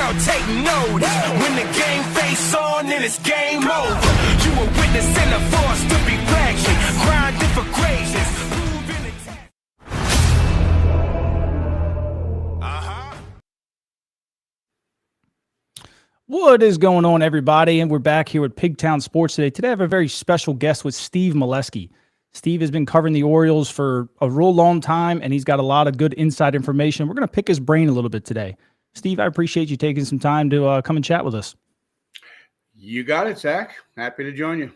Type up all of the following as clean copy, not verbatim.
crowd take notice. When the game face on, then it's game over. You a witness and a force to be reckoned. Grinding for greatness. Proving the test. What is going on, everybody? And we're back here with Pigtown Sports today. Today I have a very special guest with Steve Melewski. Steve has been covering the Orioles for a real long time, and he's got a lot of good inside information. We're going to pick his brain a little bit today. Steve, I appreciate you taking some time to come and chat with us. You got it, Zach. Happy to join you.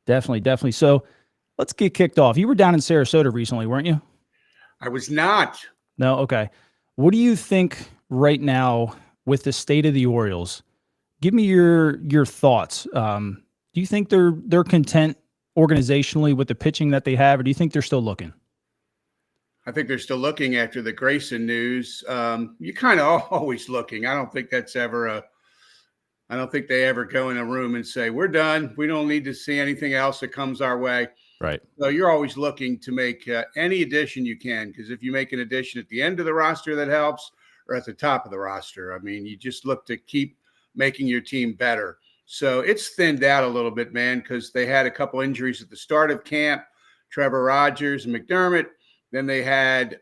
Definitely. So let's get kicked off. You were down in Sarasota recently, weren't you? I was not. No? Okay. What do you think right now with the state of the Orioles? Give me your thoughts. Do you think they're content organizationally with the pitching that they have, or do you think they're still looking? I think they're still looking after the Grayson news. You're kind of always looking. I don't think they ever go in a room and say, we're done. We don't need to see anything else that comes our way. Right. So you're always looking to make any addition you can, because if you make an addition at the end of the roster, that helps, or at the top of the roster. I mean, you just look to keep making your team better. So it's thinned out a little bit, man, because they had a couple injuries at the start of camp, Trevor Rogers and McDermott. Then they had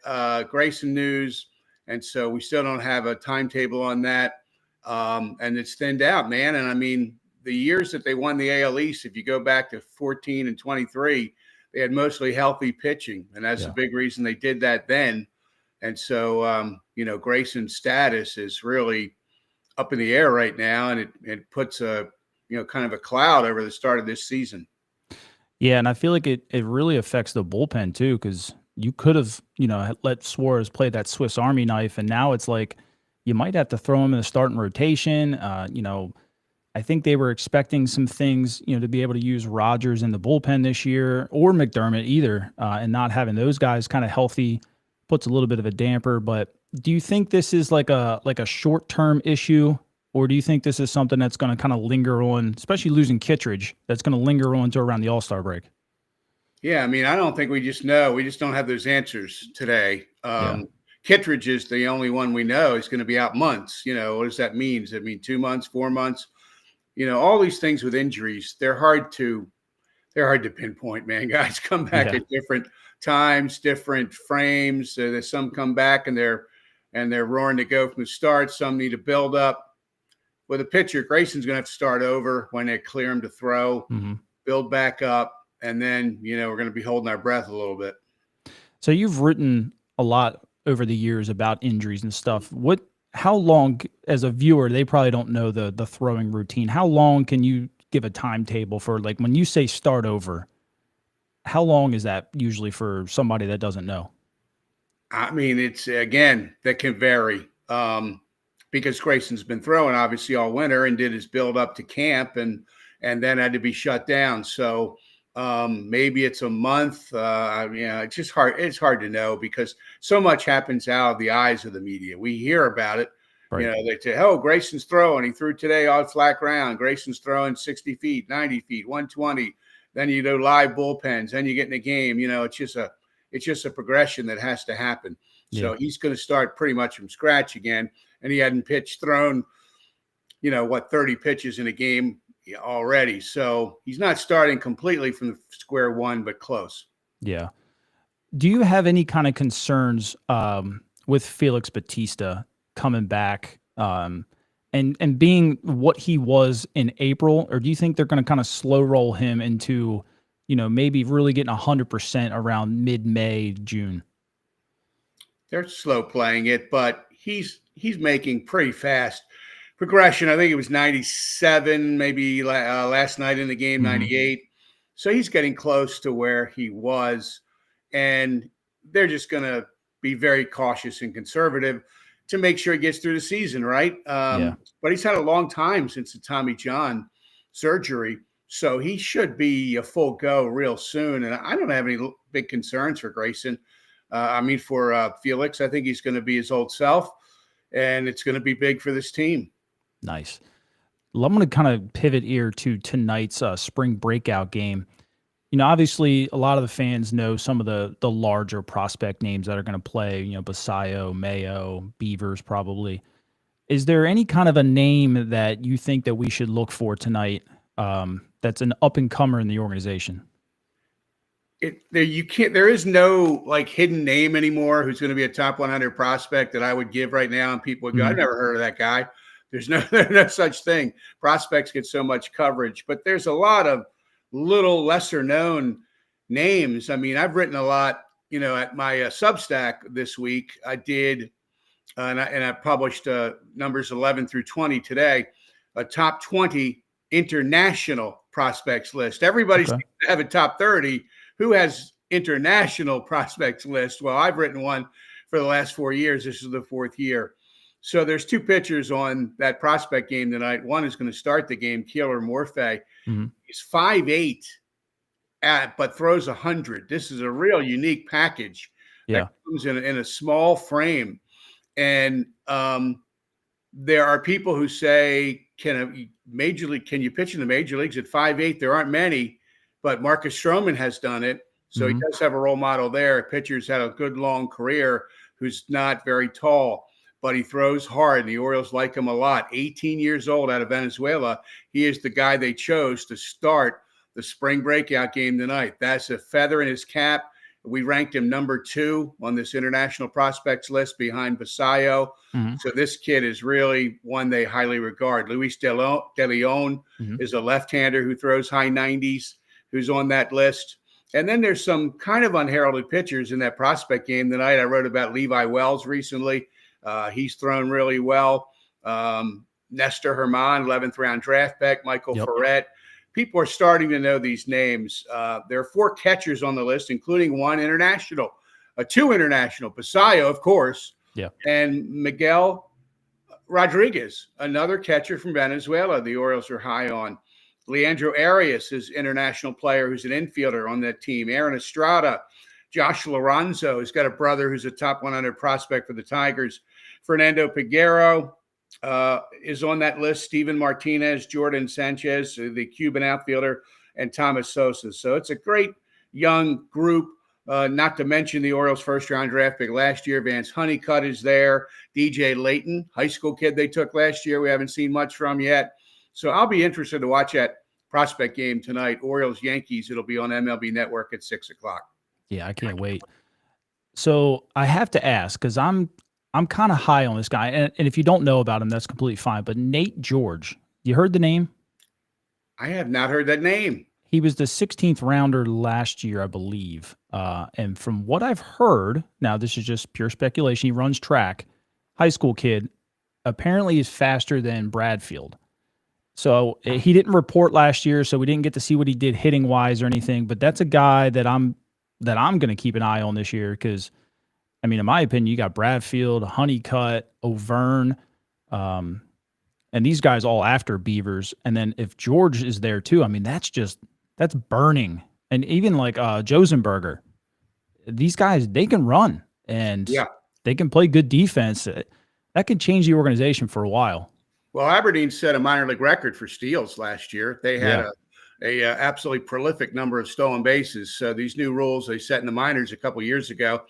Grayson news. And so we still don't have a timetable on that. And it's thinned out, man. And I mean, the years that they won the AL East, if you go back to 14 and 23, they had mostly healthy pitching. And that's a big reason they did that then. And so, Grayson's status is really up in the air right now, and it puts a kind of a cloud over the start of this season. Yeah, and I feel like it really affects the bullpen too, because you could have let Suarez play that Swiss Army knife, and now it's like you might have to throw him in the starting rotation. I think they were expecting some things to be able to use Rogers in the bullpen this year, or McDermott either, and not having those guys kind of healthy puts a little bit of a damper. But do you think this is like a short-term issue, or do you think this is something that's going to kind of linger on, especially losing Kittredge, that's going to linger on to around the All-Star break? Yeah, I mean, I don't think we just know. We just don't have those answers today. Kittredge is the only one we know is going to be out months. What does that mean? Does it mean 2 months, 4 months? All these things with injuries, they're hard to pinpoint, man. Guys come back at different times, different frames. There's some come back and they're roaring to go from the start. Some need to build up. With a pitcher, Grayson's going to have to start over when they clear him to throw, build back up, and then, we're going to be holding our breath a little bit. So you've written a lot over the years about injuries and stuff. How long, as a viewer, they probably don't know the throwing routine. How long can you give a timetable for, like, when you say start over, how long is that usually for somebody that doesn't know? I mean, it's, again, that can vary because Grayson's been throwing obviously all winter and did his build up to camp and then had to be shut down. So maybe it's a month. It's just hard. It's hard to know because so much happens out of the eyes of the media. We hear about it. Right. They say, oh, Grayson's throwing. He threw today on flat ground. Grayson's throwing 60 feet, 90 feet, 120. Then you do live bullpens. Then you get in a game. It's just a progression that has to happen. Yeah. So he's going to start pretty much from scratch again. And he hadn't thrown, 30 pitches in a game already. So he's not starting completely from square one, but close. Yeah. Do you have any kind of concerns with Felix Bautista coming back and being what he was in April? Or do you think they're going to kind of slow roll him into, maybe really getting 100% around mid-May, June? They're slow playing it, but he's making pretty fast progression. I think it was 97, maybe last night in the game, 98. So he's getting close to where he was, and they're just going to be very cautious and conservative to make sure he gets through the season, right? But he's had a long time since the Tommy John surgery, so he should be a full go real soon. And I don't have any big concerns for Grayson. For Felix, I think he's going to be his old self, and it's going to be big for this team. Nice. Well, I'm going to kind of pivot here to tonight's spring breakout game. Obviously, a lot of the fans know some of the larger prospect names that are going to play, Basayo, Mayo, Beavers probably. Is there any kind of a name that you think that we should look for tonight? That's an up and comer in the organization. There is no like hidden name anymore who's going to be a top 100 prospect that I would give right now, and people would go, I've never heard of that guy. There's no such thing. Prospects get so much coverage, but there's a lot of little lesser known names. I mean, I've written a lot, at my Substack this week. I did, and I published numbers 11 through 20 today, a top 20 international prospects list. Everybody seems to have a top 30. Who has international prospects list? Well, I've written one for the last 4 years. This is the 4th year. So there's 2 pitchers on that prospect game tonight. One is going to start the game, Keeler Morphe. He's 5'8", but throws 100. This is a real unique package that comes in a small frame. And there are people who say, can you pitch in the major leagues at 5'8"? There aren't many. But Marcus Stroman has done it. So he does have a role model there. Pitcher's had a good long career who's not very tall, but he throws hard, and the Orioles like him a lot. 18 years old out of Venezuela. He is the guy they chose to start the spring breakout game tonight. That's a feather in his cap. We ranked him number 2 on this international prospects list behind Basayo. So this kid is really one they highly regard. Luis De Leon is a left-hander who throws high 90s. Who's on that list. And then there's some kind of unheralded pitchers in that prospect game tonight. I wrote about Levi Wells recently. He's thrown really well. Nestor Herman, 11th round draft pick, Michael Ferret. People are starting to know these names. There are 4 catchers on the list, including 1 international, 2 international, Basayo, of course, and Miguel Rodriguez, another catcher from Venezuela. The Orioles are high on. Leandro Arias is international player who's an infielder on that team. Aaron Estrada, Josh Lorenzo has got a brother who's a top 100 prospect for the Tigers. Fernando Peguero is on that list. Steven Martinez, Jordan Sanchez, the Cuban outfielder, and Thomas Sosa. So it's a great young group, not to mention the Orioles' first-round draft pick last year. Vance Honeycutt is there. DJ Layton, high school kid they took last year, we haven't seen much from yet. So I'll be interested to watch that prospect game tonight, Orioles-Yankees. It'll be on MLB Network at 6 o'clock. Yeah, I can't wait. So I have to ask, because I'm kind of high on this guy, and if you don't know about him, that's completely fine. But Nate George, you heard the name? I have not heard that name. He was the 16th rounder last year, I believe. And from what I've heard, now this is just pure speculation, he runs track, high school kid, apparently is faster than Bradfield. So he didn't report last year, so we didn't get to see what he did hitting wise or anything. But that's a guy that I'm going to keep an eye on this year because, I mean, in my opinion, you got Bradfield, Honeycutt, O'Verne, and these guys all after Beavers. And then if George is there too, I mean, that's burning. And even like Josenberger, these guys, they can run and they can play good defense. That could change the organization for a while. Well, Aberdeen set a minor league record for steals last year. They had a absolutely prolific number of stolen bases. So these new rules they set in the minors a couple of years ago,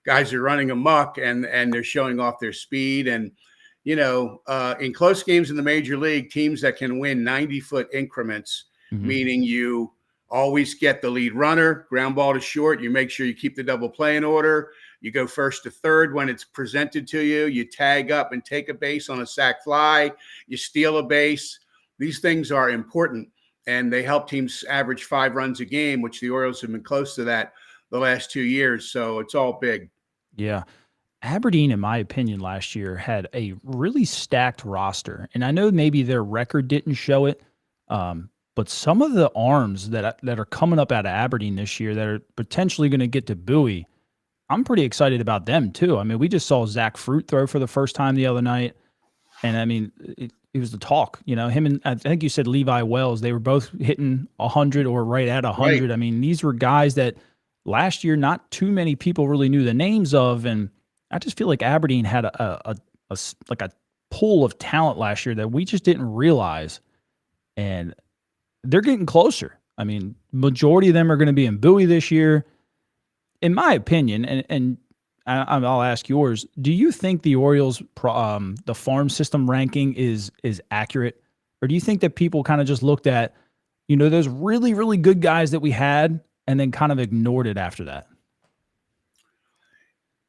guys are running amok and they're showing off their speed. And, in close games in the major league, teams that can win 90-foot increments, meaning you always get the lead runner, ground ball to short, you make sure you keep the double play in order. You go first to third when it's presented to you. You tag up and take a base on a sac fly. You steal a base. These things are important, and they help teams average 5 runs a game, which the Orioles have been close to that the last 2 years. So it's all big. Yeah. Aberdeen, in my opinion, last year had a really stacked roster. And I know maybe their record didn't show it, but some of the arms that are coming up out of Aberdeen this year that are potentially going to get to Bowie, I'm pretty excited about them too. I mean, we just saw Zach Fruit throw for the first time the other night. And I mean, it was the talk, him and I think you said Levi Wells, they were both hitting 100 or right at 100. Right. I mean, these were guys that last year, not too many people really knew the names of. And I just feel like Aberdeen had a pool of talent last year that we just didn't realize. And they're getting closer. I mean, majority of them are going to be in Bowie this year. In my opinion, and I'll ask yours. Do you think the Orioles, the farm system ranking is accurate, or do you think that people kind of just looked at, those really really good guys that we had, and then kind of ignored it after that?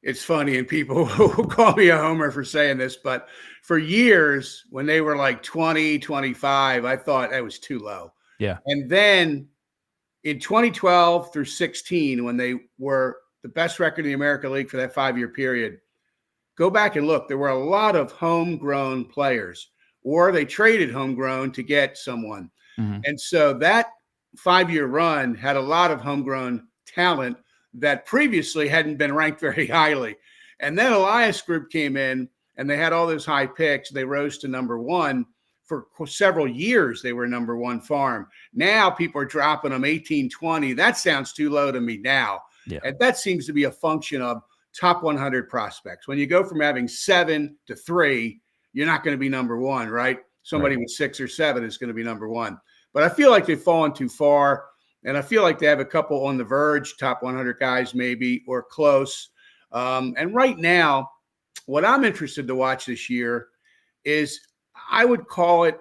It's funny, and people will call me a homer for saying this, but for years when they were like 20, 25, I thought that was too low. Yeah. And then in 2012 through 16, when they were the best record in the American League for that 5-year period, go back and look. There were a lot of homegrown players, or they traded homegrown to get someone. Mm-hmm. And so that 5-year run had a lot of homegrown talent that previously hadn't been ranked very highly. And then Elias Group came in, and they had all those high picks. They rose to number one. For several years, they were number one farm. Now people are dropping them 18, 20. That sounds too low to me now. Yeah. And that seems to be a function of top 100 prospects. When you go from having 7 to 3, you're not going to be number one, right? Somebody with 6 or 7 is going to be number one. But I feel like they've fallen too far. And I feel like they have a couple on the verge, top 100 guys maybe, or close. And right now, what I'm interested to watch this year is, I would call it,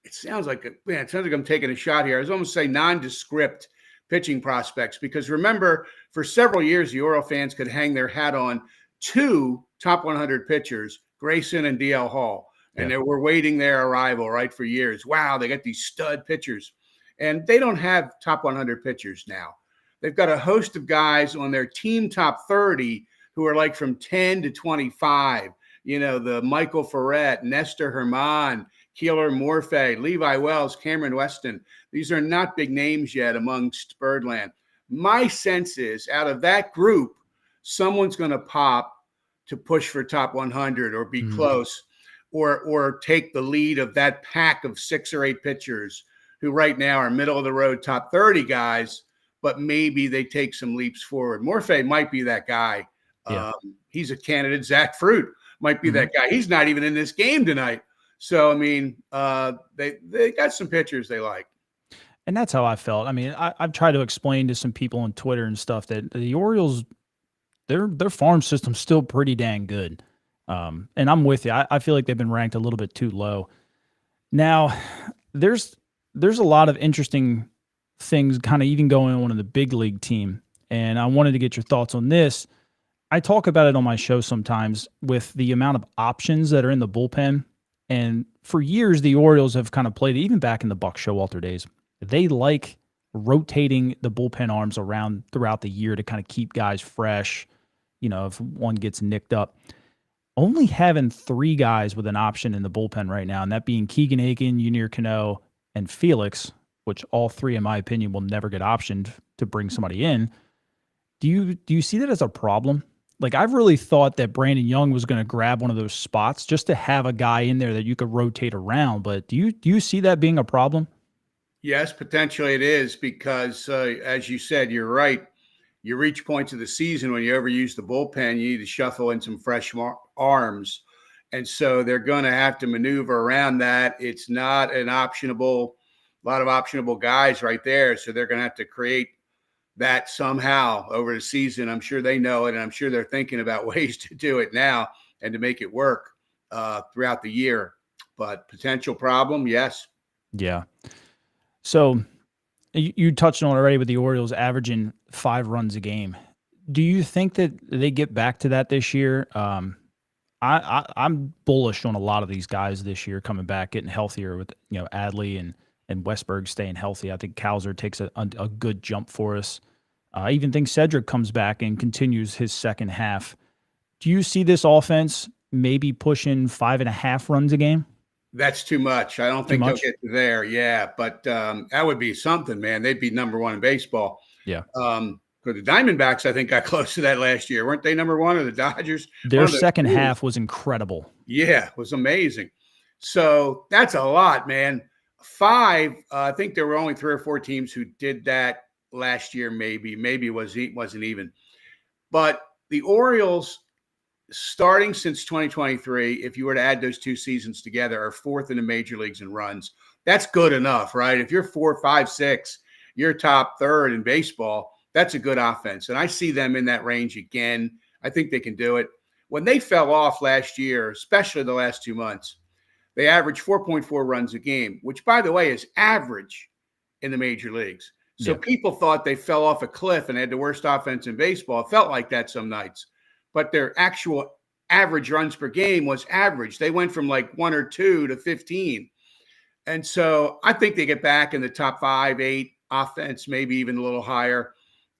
it sounds like I'm taking a shot here. I was almost say nondescript pitching prospects, because remember, for several years, the Oriole fans could hang their hat on 2 top 100 pitchers, Grayson and DL Hall. And they were waiting their arrival, right, for years. Wow, they got these stud pitchers. And they don't have top 100 pitchers now. They've got a host of guys on their team top 30 who are like from 10 to 25. The Michael Ferret, Nestor Herman, Keeler Morphe, Levi Wells, Cameron Weston. These are not big names yet amongst Birdland. My sense is, out of that group, someone's going to pop to push for top 100 or be close, or take the lead of that pack of 6 or 8 pitchers who right now are middle of the road top 30 guys, but maybe they take some leaps forward. Morphe might be that guy. Yeah. He's a candidate. Zach Fruit might be that guy. He's not even in this game tonight. So, I mean, they got some pitchers they like. And that's how I felt. I mean, I've tried to explain to some people on Twitter and stuff that the Orioles, their farm system's still pretty dang good. And I'm with you. I feel like they've been ranked a little bit too low. Now, there's a lot of interesting things kind of even going on in the big league team. And I wanted to get your thoughts on this. I talk about it on my show sometimes with the amount of options that are in the bullpen. And for years, the Orioles have kind of played, even back in the Buck Showalter days, they like rotating the bullpen arms around throughout the year to kind of keep guys fresh, if one gets nicked up. Only having 3 guys with an option in the bullpen right now, and that being Keegan Aiken, Yunior Cano, and Felix, which all 3, in my opinion, will never get optioned to bring somebody in. Do you see that as a problem? Like, I've really thought that Brandon Young was going to grab one of those spots just to have a guy in there that you could rotate around. But do you see that being a problem? Yes, potentially it is, because as you said, you're right. You reach points of the season when you overuse the bullpen, you need to shuffle in some fresh arms. And so they're going to have to maneuver around that. It's not a lot of optionable guys right there. So they're going to have to create that somehow over the season. I'm sure they know it, and I'm sure they're thinking about ways to do it now and to make it work throughout the year. But potential problem, yes. Yeah. So you touched on it already with the Orioles averaging 5 runs a game. Do you think that they get back to that this year? I'm bullish on a lot of these guys this year coming back, getting healthier with Adley and Westberg staying healthy. I think Cowser takes a good jump for us. I even think Cedric comes back and continues his second half. Do you see this offense maybe pushing 5.5 runs a game? That's too much. I don't think they'll get to there. Yeah, but that would be something, man. They'd be number 1 in baseball. Yeah. For the Diamondbacks, I think got close to that last year. Weren't they number 1, or the Dodgers? Their second half was incredible. Yeah, it was amazing. So that's a lot, man. 5, I think there were only 3 or 4 teams who did that last year, maybe it wasn't even. But the Orioles, starting since 2023, if you were to add those 2 seasons together, are 4th in the major leagues in runs. That's good enough, right? If you're 4, 5, 6, you're top 3rd in baseball. That's a good offense. And I see them in that range again. I think they can do it. When they fell off last year, especially the last 2 months, they averaged 4.4 runs a game, which, by the way, is average in the major leagues. So people thought they fell off a cliff and had the worst offense in baseball. It felt like that some nights. But their actual average runs per game was average. They went from like 1 or 2 to 15. And so I think they get back in the top 5, 8 offense, maybe even a little higher.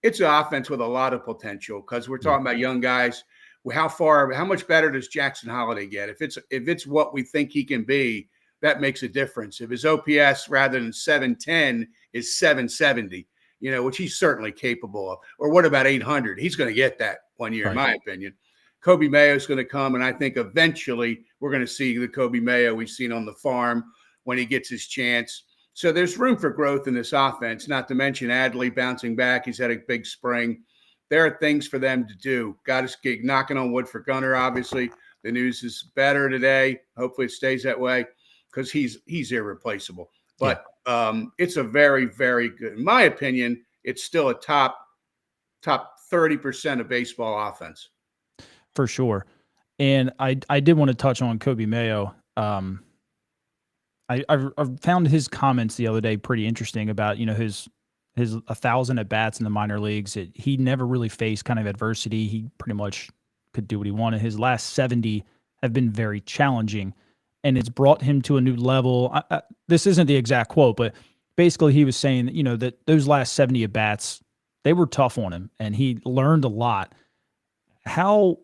It's an offense with a lot of potential because we're talking about young guys. How much better does Jackson Holiday get? If it's what we think he can be, that makes a difference. If his OPS rather than 710 is 770, which he's certainly capable of, or what about 800? He's going to get that one year, in my opinion. Kobe Mayo is going to come, and I think eventually we're going to see the Kobe Mayo we've seen on the farm when he gets his chance. So there's room for growth in this offense, not to mention Adley bouncing back. He's had a big spring. There are things for them to do. Got to keep knocking on wood for Gunnar, obviously. The news is better today. Hopefully it stays that way because he's irreplaceable. But it's a very, very good, in my opinion, it's still a top 30% of baseball offense. For sure. And I did want to touch on Kobe Mayo. I found his comments the other day pretty interesting about, his 1,000 at bats in the minor leagues. He never really faced kind of adversity. He pretty much could do what he wanted. His last 70 have been very challenging, and it's brought him to a new level. This isn't the exact quote, but basically he was saying, that those last 70 at bats, they were tough on him, and he learned a lot. How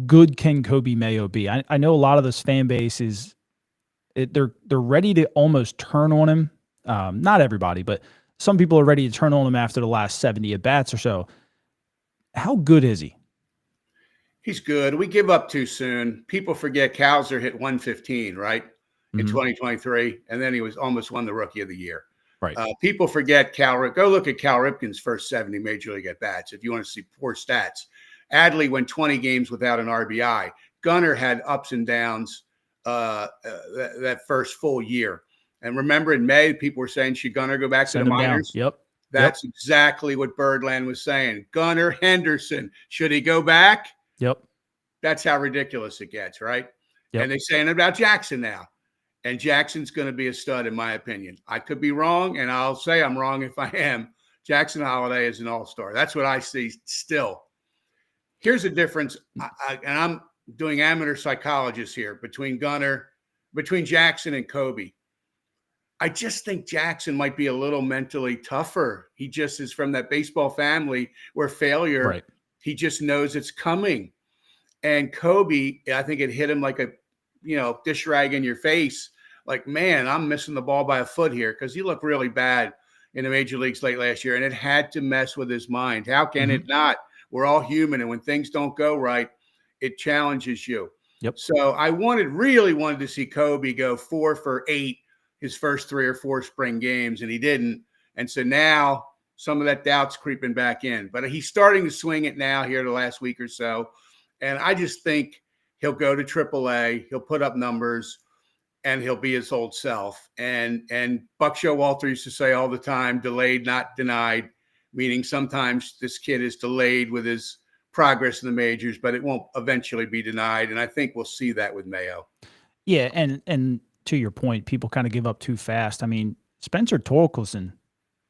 good can Kobe Mayo be? I know a lot of this fan base they're ready to almost turn on him. Not everybody, but some people are ready to turn on him after the last 70 at bats or so. How good is he? He's good. We give up too soon. People forget Cowser hit 115, right? In 2023. And then he almost won the Rookie of the Year. Right. People forget Cal. Go look at Cal Ripken's first 70 major league at bats if you want to see poor stats. Adley went 20 games without an RBI. Gunnar had ups and downs that first full year. And remember in May, people were saying, should Gunnar go back to the minors? Down. Yep. That's exactly what Birdland was saying. Gunnar Henderson, should he go back? Yep. That's how ridiculous it gets, right? Yep. And they're saying about Jackson now. And Jackson's going to be a stud, in my opinion. I could be wrong, and I'll say I'm wrong if I am. Jackson Holiday is an all-star. That's what I see still. Here's the difference, and I'm doing amateur psychologist here, between Jackson and Kobe. I just think Jackson might be a little mentally tougher. He just is from that baseball family where failure, he just knows it's coming. And Kobe, I think it hit him like a, dish rag in your face. Like, man, I'm missing the ball by a foot here because he looked really bad in the major leagues late last year, and it had to mess with his mind. How can it not? We're all human, and when things don't go right, it challenges you. Yep. So I really wanted to see Kobe go 4 for 8 his first 3 or 4 spring games, and he didn't. And so now some of that doubt's creeping back in. But he's starting to swing it now here the last week or so. And I just think he'll go to AAA. He'll put up numbers, and he'll be his old self. And Buck Showalter used to say all the time, delayed, not denied, meaning sometimes this kid is delayed with his progress in the majors, but it won't eventually be denied. And I think we'll see that with Mayo. Yeah, and to your point, people kind of give up too fast. I mean, Spencer Torkelson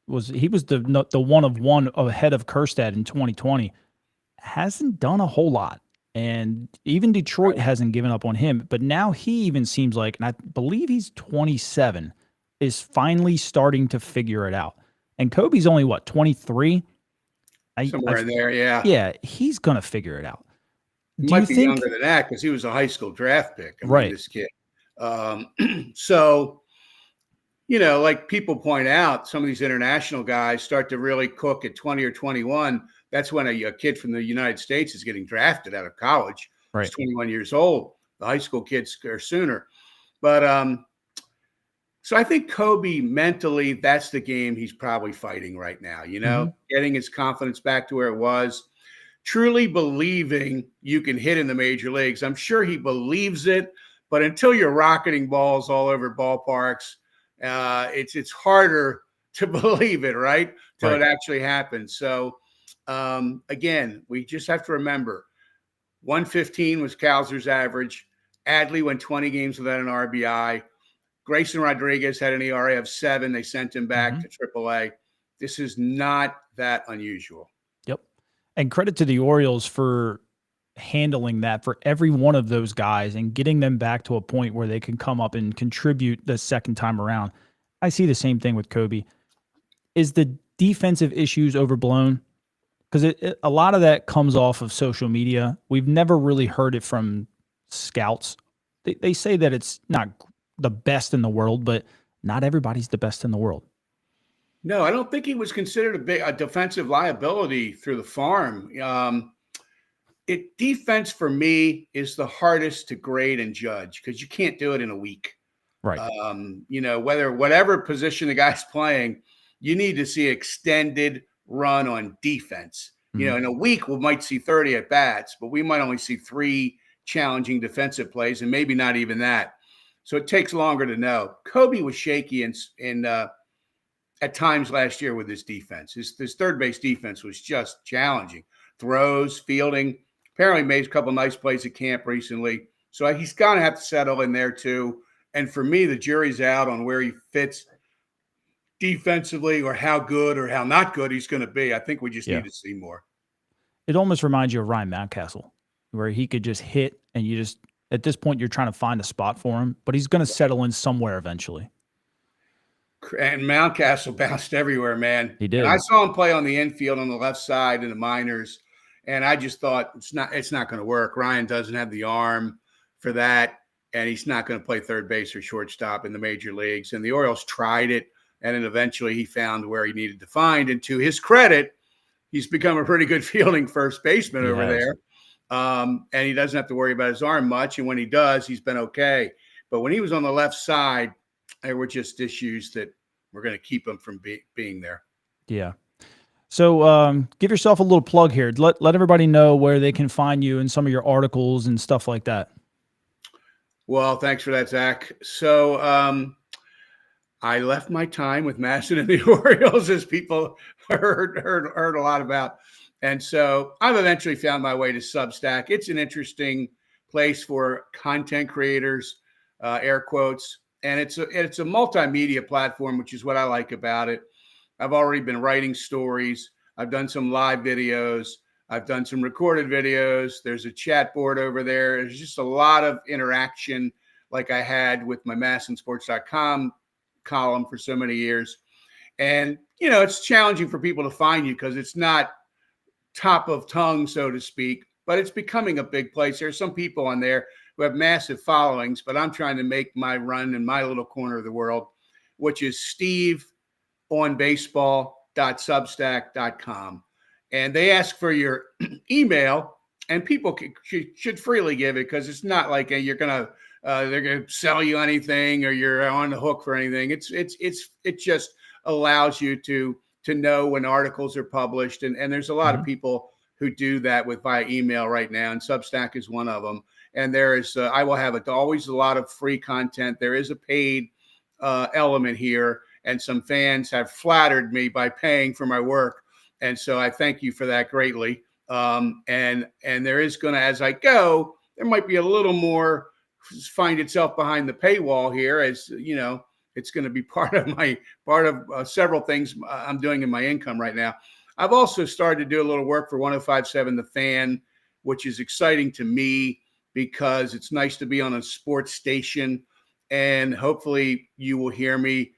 was the one of one ahead of Kjerstad in 2020. Hasn't done a whole lot. And even Detroit hasn't given up on him. But now he even seems like, and I believe he's 27, is finally starting to figure it out. And Kobe's only, 23? Somewhere in there, yeah. Yeah, he's going to figure it out. He might be younger than that because he was a high school draft pick. I mean, this kid. So, like people point out, some of these international guys start to really cook at 20 or 21. That's when a kid from the United States is getting drafted out of college. Right. He's 21 years old. The high school kids are sooner. But so I think Kobe mentally, that's the game he's probably fighting right now, getting his confidence back to where it was, truly believing you can hit in the major leagues. I'm sure he believes it, but until you're rocketing balls all over ballparks, it's harder to believe it, right? Till it actually happens. So, again, we just have to remember 115 was Kowser's average. Adley went 20 games without an RBI. Grayson Rodriguez had an ERA of 7. They sent him back to AAA. This is not that unusual. Yep. And credit to the Orioles for handling that for every one of those guys and getting them back to a point where they can come up and contribute the second time around. I see the same thing with Kobe. Is the defensive issues overblown? Because a lot of that comes off of social media. We've never really heard it from scouts. They say that it's not the best in the world, but not everybody's the best in the world. No, I don't think he was considered a defensive liability through the farm. Defense for me is the hardest to grade and judge because you can't do it in a week. Right. Whatever position the guy's playing, you need to see extended run on defense. In a week, we might see 30 at bats, but we might only see 3 challenging defensive plays and maybe not even that. So it takes longer to know. Kobe was shaky at times last year with his defense. His third base defense was just challenging. Throws, fielding, apparently made a couple nice plays at camp recently. So he's going to have to settle in there too. And for me, the jury's out on where he fits defensively or how good or how not good he's going to be. I think we just need to see more. It almost reminds you of Ryan Mountcastle, where he could just hit and you just, at this point, you're trying to find a spot for him, but he's going to settle in somewhere eventually. And Mountcastle bounced everywhere, man. He did. And I saw him play on the infield on the left side in the minors, and I just thought it's not going to work. Ryan doesn't have the arm for that, and he's not going to play third base or shortstop in the major leagues. And the Orioles tried it, and then eventually he found where he needed to find. And to his credit, he's become a pretty good fielding first baseman over there. And he doesn't have to worry about his arm much. And when he does, he's been okay. But when he was on the left side, there were just issues that were going to keep him from being there. Yeah. So give yourself a little plug here. Let everybody know where they can find you and some of your articles and stuff like that. Well, thanks for that, Zach. So I left my time with Masson and the Orioles, as people heard a lot about. And so I've eventually found my way to Substack. It's an interesting place for content creators, air quotes. And it's a multimedia platform, which is what I like about it. I've already been writing stories. I've done some live videos. I've done some recorded videos. There's a chat board over there. There's just a lot of interaction like I had with my MassonSports.com column for so many years. And, it's challenging for people to find you because it's not top of tongue, so to speak, but it's becoming a big place. There are some people on there who have massive followings, but I'm trying to make my run in my little corner of the world, which is steveonbaseball.substack.com. And they ask for your email, and people should freely give it because it's not like they're going to sell you anything or you're on the hook for anything. It just allows you to know when articles are published. And there's a lot of people who do that via email right now. And Substack is one of them. And there is, I will have always a lot of free content. There is a paid element here. And some fans have flattered me by paying for my work. And so I thank you for that greatly. And there is going to, as I go, there might be a little more find itself behind the paywall here, as it's going to be part of several things I'm doing in my income right now. I've also started to do a little work for 105.7 The Fan, which is exciting to me because it's nice to be on a sports station, and hopefully you will hear me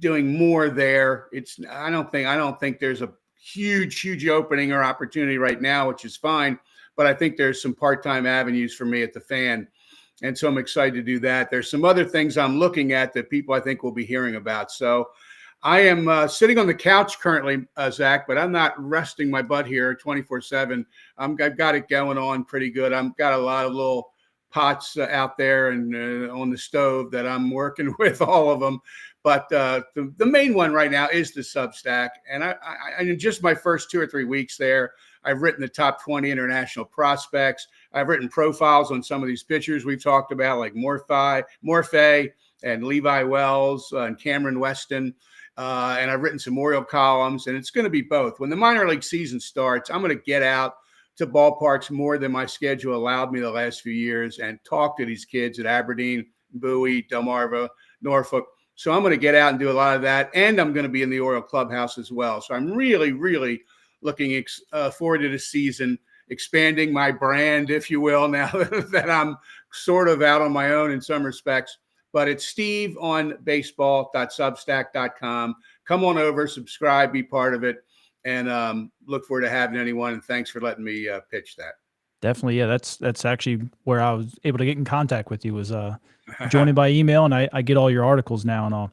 doing more there. I don't think there's a huge opening or opportunity right now, which is fine, but I think there's some part-time avenues for me at The Fan. And so I'm excited to do that. There's some other things I'm looking at that people I think will be hearing about. So I am sitting on the couch currently, Zach, but I'm not resting my butt here 24/7. I've got it going on pretty good. I've got a lot of little pots out there and on the stove that I'm working with, all of them. But the main one right now is the Substack. And I in just my first 2 or 3 weeks there, I've written the top 20 international prospects. I've written profiles on some of these pitchers we've talked about, like Morphe and Levi Wells and Cameron Weston. And I've written some Oriole columns, and it's going to be both. When the minor league season starts, I'm going to get out to ballparks more than my schedule allowed me the last few years and talk to these kids at Aberdeen, Bowie, Delmarva, Norfolk. So I'm going to get out and do a lot of that. And I'm going to be in the Oriole clubhouse as well. So I'm really, really looking forward to this season, expanding my brand, if you will, now that I'm sort of out on my own in some respects. But it's steveonbaseball.substack.com. Come on over, subscribe, be part of it, and look forward to having anyone. And thanks for letting me pitch that. Definitely. Yeah, that's actually where I was able to get in contact with you, was joining by email, and I get all your articles now and all.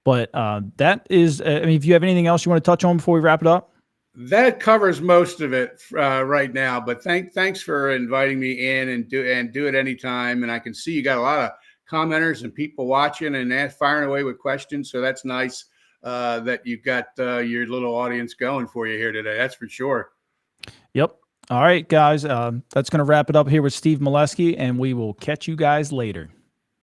But that is, I mean, if you have anything else you want to touch on before we wrap it up? That covers most of it right now. But thanks for inviting me in, and do it anytime. And I can see you got a lot of commenters and people watching and firing away with questions. So that's nice that you've got your little audience going for you here today. That's for sure. Yep. All right, guys. That's going to wrap it up here with Steve Melewski, and we will catch you guys later.